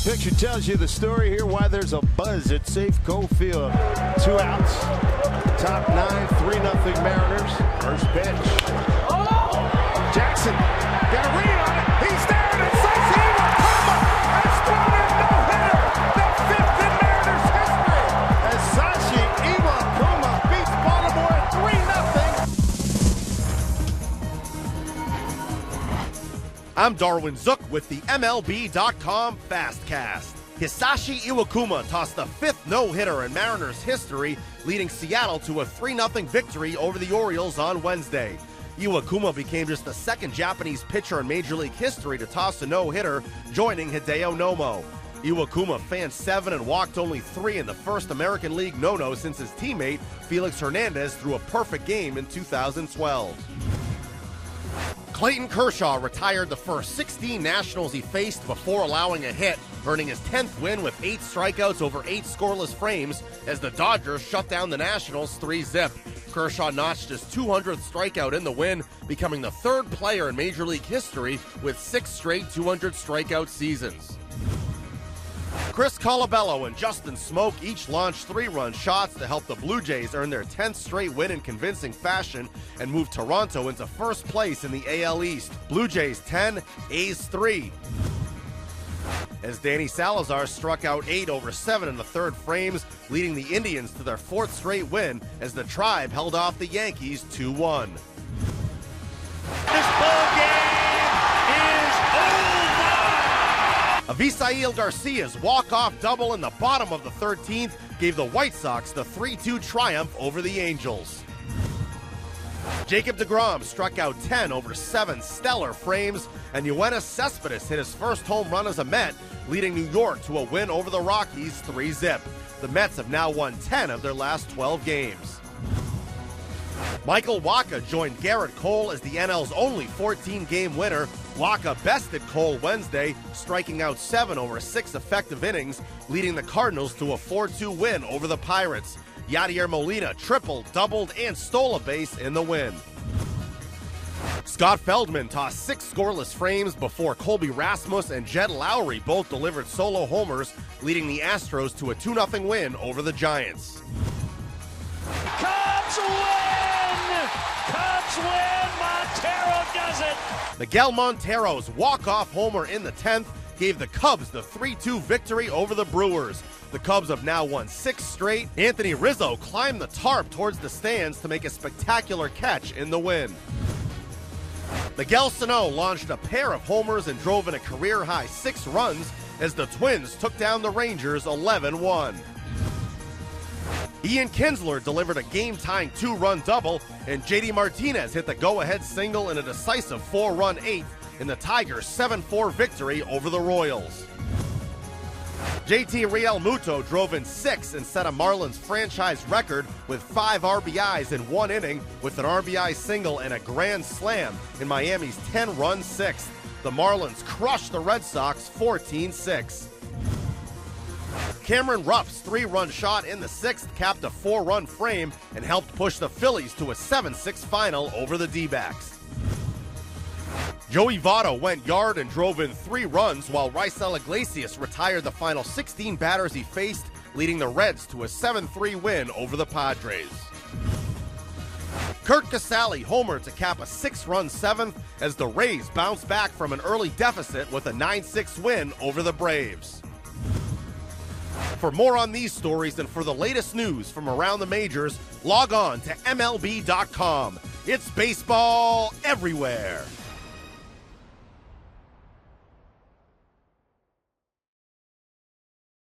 Picture tells you the story here, why there's a buzz at Safeco Field. 2 outs, top 9, 3-0 Mariners. First pitch. Jackson got a read on it. He's there, and Hisashi Iwakuma has thrown in no-hitter. The 5th in Mariners history. Hisashi Iwakuma beats Baltimore at 3-0. I'm Darwin Zook with the MLB.com FastCast. Hisashi Iwakuma tossed the 5th no-hitter in Mariners history, leading Seattle to a 3-0 victory over the Orioles on Wednesday. Iwakuma became just the 2nd Japanese pitcher in Major League history to toss a no-hitter, joining Hideo Nomo. Iwakuma fanned 7 and walked only 3 in the first American League no-no since his teammate Felix Hernandez threw a perfect game in 2012. Clayton Kershaw retired the first 16 Nationals he faced before allowing a hit, earning his 10th win with 8 strikeouts over 8 scoreless frames as the Dodgers shut down the Nationals 3-0. Kershaw notched his 200th strikeout in the win, becoming the 3rd player in Major League history with 6 straight 200 strikeout seasons. Chris Colabello and Justin Smoke each launched 3-run shots to help the Blue Jays earn their 10th straight win in convincing fashion and move Toronto into first place in the AL East. Blue Jays 10, A's 3. As Danny Salazar struck out 8 over 7 in the 3rd frames, leading the Indians to their 4th straight win as the Tribe held off the Yankees 2-1. This ball game is over! Avisail Garcia's walk-off double in the bottom of the 13th gave the White Sox the 3-2 triumph over the Angels. Jacob deGrom struck out 10 over 7 stellar frames, and Yoenis Cespedes hit his first home run as a Met, leading New York to a win over the Rockies 3-0. The Mets have now won 10 of their last 12 games. Michael Wacha joined Garrett Cole as the NL's only 14-game winner. Wacha bested Cole Wednesday, striking out 7 over 6 effective innings, leading the Cardinals to a 4-2 win over the Pirates. Yadier Molina tripled, doubled, and stole a base in the win. Scott Feldman tossed 6 scoreless frames before Colby Rasmus and Jed Lowry both delivered solo homers, leading the Astros to a 2-0 win over the Giants. Cubs win! Cubs win! Montero does it! Miguel Montero's walk-off homer in the 10th gave the Cubs the 3-2 victory over the Brewers. The Cubs have now won 6 straight. Anthony Rizzo climbed the tarp towards the stands to make a spectacular catch in the win. Miguel Sano launched a pair of homers and drove in a career-high 6 runs as the Twins took down the Rangers 11-1. Ian Kinsler delivered a game-tying 2-run double, and J.D. Martinez hit the go-ahead single in a decisive 4-run 8th in the Tigers' 7-4 victory over the Royals. JT Realmuto drove in 6 and set a Marlins franchise record with 5 RBIs in 1 inning with an RBI single and a grand slam in Miami's 10-run 6th. The Marlins crushed the Red Sox 14-6. Cameron Rupp's 3-run shot in the 6th capped a 4-run frame and helped push the Phillies to a 7-6 final over the D-backs. Joey Votto went yard and drove in 3 runs while Raisel Iglesias retired the final 16 batters he faced, leading the Reds to a 7-3 win over the Padres. Kurt Casale homered to cap a 6-run 7th as the Rays bounced back from an early deficit with a 9-6 win over the Braves. For more on these stories and for the latest news from around the majors, log on to MLB.com. It's baseball everywhere.